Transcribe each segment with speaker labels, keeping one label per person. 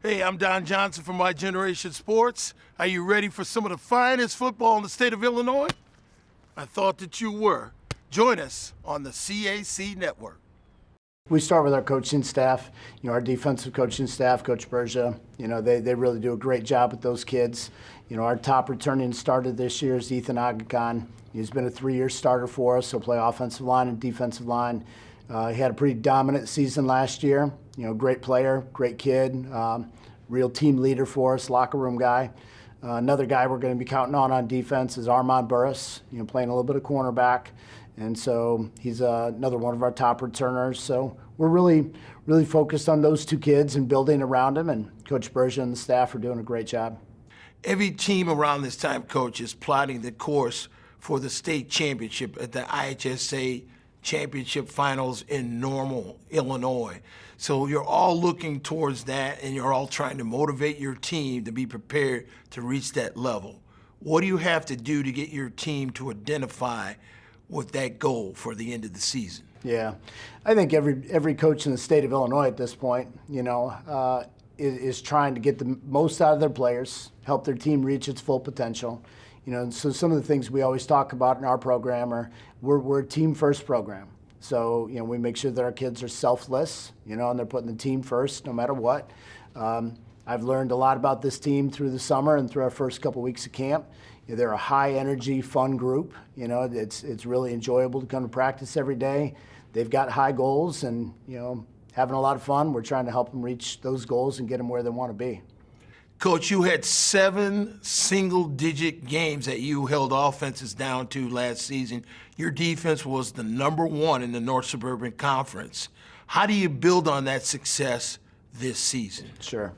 Speaker 1: Hey, I'm Don Johnson from My Generation Sports. Are you ready for some of the finest football in the state of Illinois? I thought that you were. Join us on the CAC Network.
Speaker 2: We start with our coaching staff, our defensive coaching staff, Coach Bergia. They really do a great job with those kids. Our top returning starter this year is Ethan Agacon. He's been a 3-year starter for us. He'll play offensive line and defensive line. He had a pretty dominant season last year. Great player, great kid, real team leader for us, locker room guy. Another guy we're going to be counting on defense is Armand Burris, playing a little bit of cornerback. And so he's another one of our top returners. So we're really focused on those two kids and building around them. And Coach Bergia and the staff are doing a great job.
Speaker 1: Every team around this time, Coach, is plotting the course for the state championship at the IHSA championship finals in Normal, Illinois. So you're all looking towards that, and you're all trying to motivate your team to be prepared to reach that level. What do you have to do to get your team to identify with that goal for the end of the season?
Speaker 2: Yeah, I think every coach in the state of Illinois at this point, is trying to get the most out of their players, help their team reach its full potential. So some of the things we always talk about in our program are we're a team-first program. So, we make sure that our kids are selfless, and they're putting the team first no matter what. I've learned a lot about this team through the summer and through our first couple weeks of camp. They're a high-energy, fun group. It's really enjoyable to come to practice every day. They've got high goals and, having a lot of fun. We're trying to help them reach those goals and get them where they want to be.
Speaker 1: Coach, you had 7 single-digit games that you held offenses down to last season. Your defense was the #1 in the North Suburban Conference. How do you build on that success this season?
Speaker 2: Sure.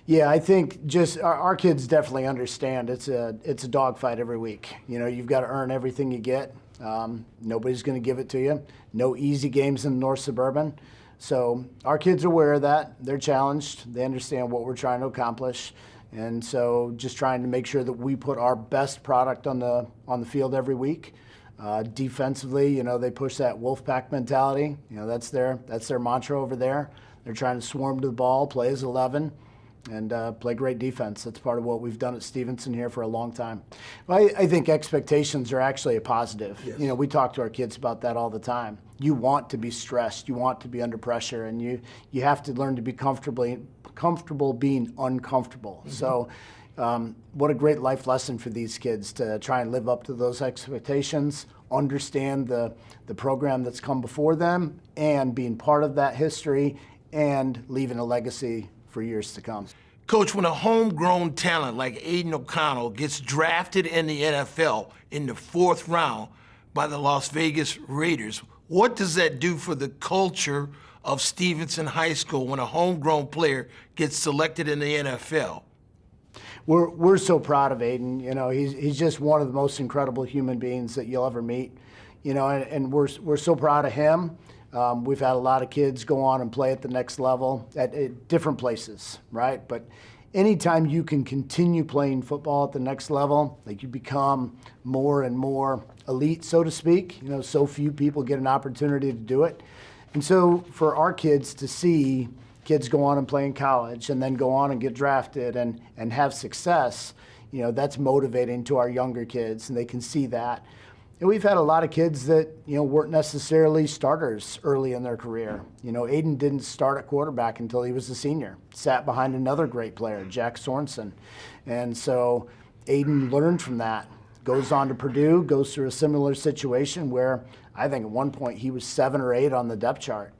Speaker 2: Yeah, I think just our kids definitely understand it's a dogfight every week. You've got to earn everything you get. Nobody's going to give it to you. No easy games in North Suburban. So our kids are aware of that. They're challenged. They understand what we're trying to accomplish. And so just trying to make sure that we put our best product on the field every week. Defensively, they push that Wolfpack mentality. That's their mantra over there. They're trying to swarm to the ball, play as 11, and play great defense. That's part of what we've done at Stevenson here for a long time. Well, I think expectations are actually a positive.
Speaker 1: Yes.
Speaker 2: We talk to our kids about that all the time. You want to be stressed. You want to be under pressure, and you have to learn to be comfortable being uncomfortable. Mm-hmm. So what a great life lesson for these kids to try and live up to those expectations, understand the program that's come before them, and being part of that history and leaving a legacy for years to come.
Speaker 1: Coach, when a homegrown talent like Aiden O'Connell gets drafted in the NFL in the 4th round by the Las Vegas Raiders, what does that do for the culture of Stevenson High School when a homegrown player gets selected in the NFL?
Speaker 2: We're so proud of Aiden. He's just one of the most incredible human beings that you'll ever meet. And we're so proud of him. We've had a lot of kids go on and play at the next level at different places, right? But anytime you can continue playing football at the next level, like you become more and more elite, so to speak. So few people get an opportunity to do it. And so for our kids to see kids go on and play in college and then go on and get drafted and have success, that's motivating to our younger kids, and they can see that. And we've had a lot of kids that, weren't necessarily starters early in their career. Aiden didn't start at quarterback until he was a senior. Sat behind another great player, Jack Sorensen. And so Aiden learned from that. Goes on to Purdue, goes through a similar situation where I think at one point he was 7 or 8 on the depth chart.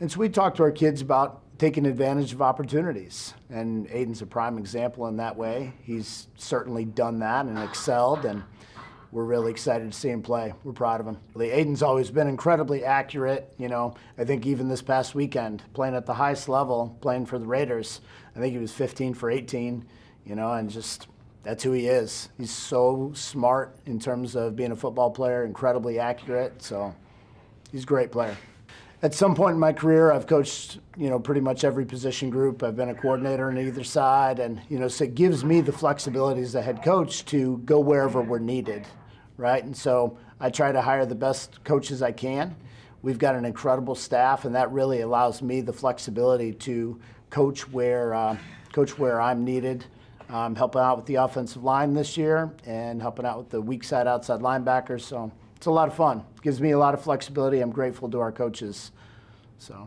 Speaker 2: And so we talked to our kids about taking advantage of opportunities. And Aiden's a prime example in that way. He's certainly done that and excelled, and we're really excited to see him play. We're proud of him. Aiden's always been incredibly accurate. I think even this past weekend, playing at the highest level, playing for the Raiders, I think he was 15 for 18, and just that's who he is. He's so smart in terms of being a football player, incredibly accurate. So he's a great player. At some point in my career, I've coached, pretty much every position group. I've been a coordinator on either side, and, so it gives me the flexibility as a head coach to go wherever we're needed, right? And so I try to hire the best coaches I can. We've got an incredible staff, and that really allows me the flexibility to coach where I'm needed. I'm helping out with the offensive line this year and helping out with the weak side outside linebackers. So it's a lot of fun. It gives me a lot of flexibility. I'm grateful to our coaches. So,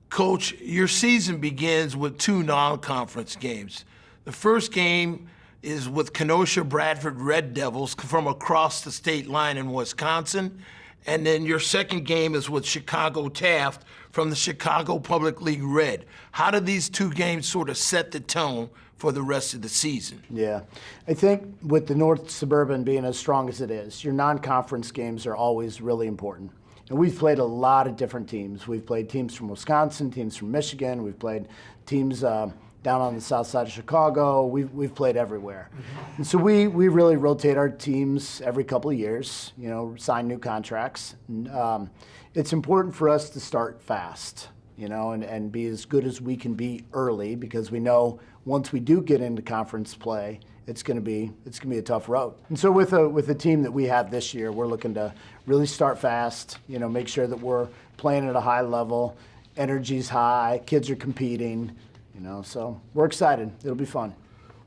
Speaker 1: Coach, your season begins with 2 non-conference games. The first game is with Kenosha Bradford Red Devils from across the state line in Wisconsin. And then your second game is with Chicago Taft from the Chicago Public League Red. How do these 2 games sort of set the tone for the rest of the season?
Speaker 2: yeah. I think with the North Suburban being as strong as it is, your non-conference games are always really important. And we've played a lot of different teams. We've played teams from Wisconsin, teams from Michigan. We've played teams down on the south side of Chicago. We've played everywhere. And so we really rotate our teams every couple of years, sign new contracts. And, it's important for us to start fast, and be as good as we can be early, because we know once we do get into conference play, it's going to be a tough road. And so with the team that we have this year, we're looking to really start fast, make sure that we're playing at a high level, energy's high, kids are competing, so we're excited. It'll be fun.